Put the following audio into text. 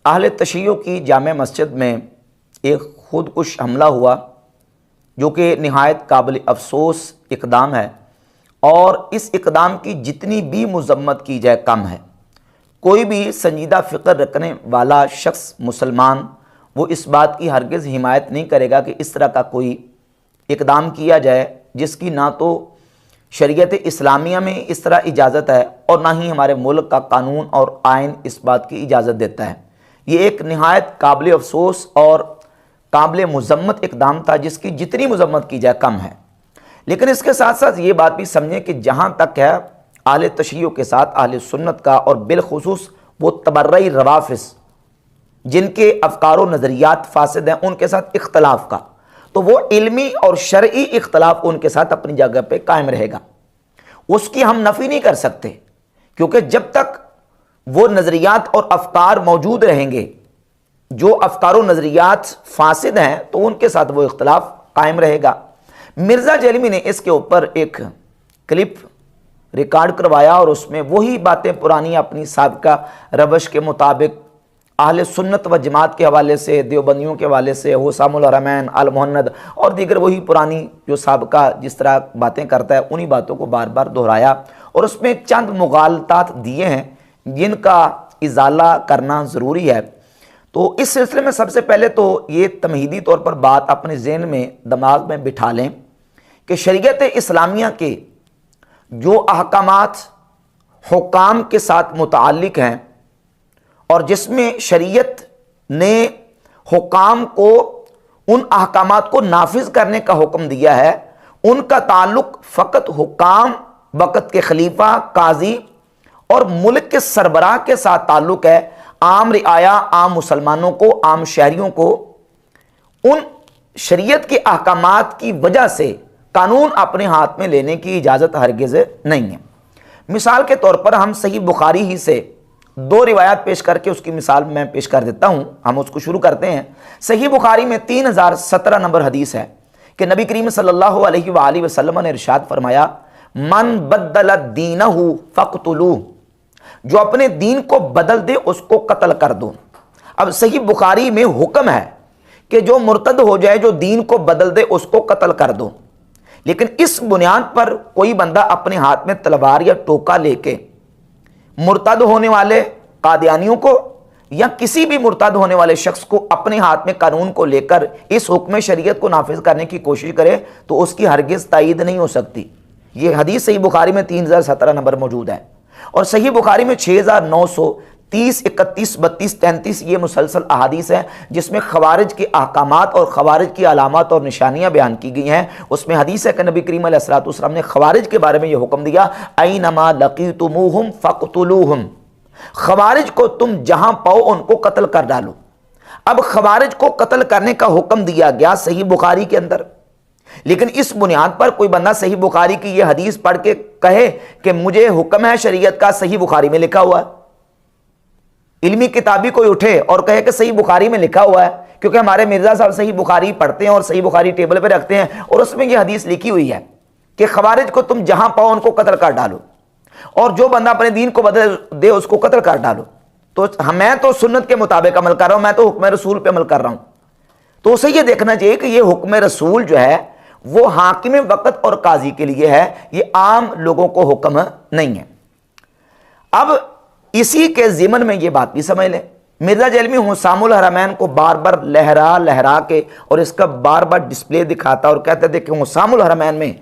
اہل تشیع کی جامع مسجد میں ایک خودکش حملہ ہوا جو کہ نہایت قابل افسوس اقدام ہے، اور اس اقدام کی جتنی بھی مذمت کی جائے کم ہے۔ کوئی بھی سنجیدہ فکر رکھنے والا شخص مسلمان وہ اس بات کی ہرگز حمایت نہیں کرے گا کہ اس طرح کا کوئی اقدام کیا جائے جس کی نہ تو شریعت اسلامیہ میں اس طرح اجازت ہے اور نہ ہی ہمارے ملک کا قانون اور آئین اس بات کی اجازت دیتا ہے۔ یہ ایک نہایت قابل افسوس اور قابل مذمت اقدام تھا جس کی جتنی مذمت کی جائے کم ہے۔ لیکن اس کے ساتھ ساتھ یہ بات بھی سمجھیں کہ جہاں تک ہے اہل تشیع کے ساتھ اہل سنت کا، اور بالخصوص وہ تبرعی روافض جن کے افکار و نظریات فاسد ہیں، ان کے ساتھ اختلاف کا، تو وہ علمی اور شرعی اختلاف ان کے ساتھ اپنی جگہ پہ قائم رہے گا، اس کی ہم نفی نہیں کر سکتے، کیونکہ جب تک وہ نظریات اور افکار موجود رہیں گے جو افکار و نظریات فاسد ہیں تو ان کے ساتھ وہ اختلاف قائم رہے گا۔ مرزا جیلمی نے اس کے اوپر ایک کلپ ریکارڈ کروایا اور اس میں وہی باتیں پرانی اپنی سابقہ روش کے مطابق اہل سنت و جماعت کے حوالے سے، دیوبندیوں کے حوالے سے، حسام الحرمین، المہند اور دیگر وہی پرانی جو سابقہ جس طرح باتیں کرتا ہے انہی باتوں کو بار بار دہرایا، اور اس میں چند مغالطات دیے ہیں جن کا ازالہ کرنا ضروری ہے۔ تو اس سلسلے میں سب سے پہلے تو یہ تمہیدی طور پر بات اپنے ذہن میں، دماغ میں بٹھا لیں کہ شریعت اسلامیہ کے جو احکامات حکام کے ساتھ متعلق ہیں اور جس میں شریعت نے حکام کو ان احکامات کو نافذ کرنے کا حکم دیا ہے، ان کا تعلق فقط حکام، وقت کے خلیفہ، قاضی اور ملک کے سربراہ کے ساتھ تعلق ہے۔ عام رعایا، عام مسلمانوں کو، عام شہریوں کو ان شریعت کے احکامات کی وجہ سے قانون اپنے ہاتھ میں لینے کی اجازت ہرگز نہیں ہے۔ مثال کے طور پر ہم صحیح بخاری ہی سے دو روایات پیش کر کے اس کی مثال میں پیش کر دیتا ہوں، ہم اس کو شروع کرتے ہیں۔ صحیح بخاری میں 3017 نمبر حدیث ہے کہ نبی کریم صلی اللہ علیہ وآلہ وسلم نے ارشاد فرمایا، من بدل دینہ فقتلوہ، جو اپنے دین کو بدل دے اس کو قتل کر دو۔ اب صحیح بخاری میں حکم ہے کہ جو مرتد ہو جائے، جو دین کو بدل دے اس کو قتل کر دو، لیکن اس بنیاد پر کوئی بندہ اپنے ہاتھ میں تلوار یا ٹوکا لے کے مرتد ہونے والے قادیانیوں کو یا کسی بھی مرتد ہونے والے شخص کو اپنے ہاتھ میں قانون کو لے کر اس حکم شریعت کو نافذ کرنے کی کوشش کرے تو اس کی ہرگز تائید نہیں ہو سکتی۔ یہ حدیث صحیح بخاری میں 3017 نمبر موجود ہے، اور صحیح بخاری میں 6930، 31، 32، 33 یہ مسلسل احادیث ہیں جس میں خوارج کے احکامات اور خوارج کی علامات اور نشانیاں بیان کی گئی ہیں۔ اس میں حدیث ہے کہ نبی کریم علیہ الصلوۃ والسلام نے خوارج کے بارے میں یہ حکم دیا، اینما لقیتموہم فقتلوہم، خوارج کو تم جہاں پاؤ ان کو قتل کر ڈالو۔ اب خوارج کو قتل کرنے کا حکم دیا گیا صحیح بخاری کے اندر، لیکن اس بنیاد پر کوئی بندہ صحیح بخاری کی یہ حدیث پڑھ کے کہے کہ مجھے حکم ہے شریعت کا، صحیح بخاری میں لکھا ہوا ہے۔ علمی کتابی کوئی اٹھے اور کہے کہ صحیح بخاری میں لکھا ہوا ہے، کیونکہ ہمارے مرزا صاحب صحیح بخاری پڑھتے ہیں اور صحیح بخاری ٹیبل پہ رکھتے ہیں، اور اس میں یہ حدیث لکھی ہوئی ہے کہ خوارج کو تم جہاں پاؤ ان کو قتل کر ڈالو، اور جو بندہ اپنے دین کو بدل دے اس کو قتل کر ڈالو۔ تو میں تو سنت کے مطابق عمل کر رہا ہوں، میں تو حکم رسول پہ عمل کر رہا ہوں۔ تو اسے یہ دیکھنا چاہیے کہ یہ حکم رسول جو ہے وہ حاکم وقت اور قاضی کے لیے ہے، یہ عام لوگوں کو حکم نہیں ہے۔ اب اسی کے ضمن میں یہ بات بھی سمجھ لیں، مرزا جیلمی حسام الحرمین کو بار بار لہرا کے اور اس کا بار بار ڈسپلے دکھاتا اور کہتا ہے کہ حسام الحرمین میں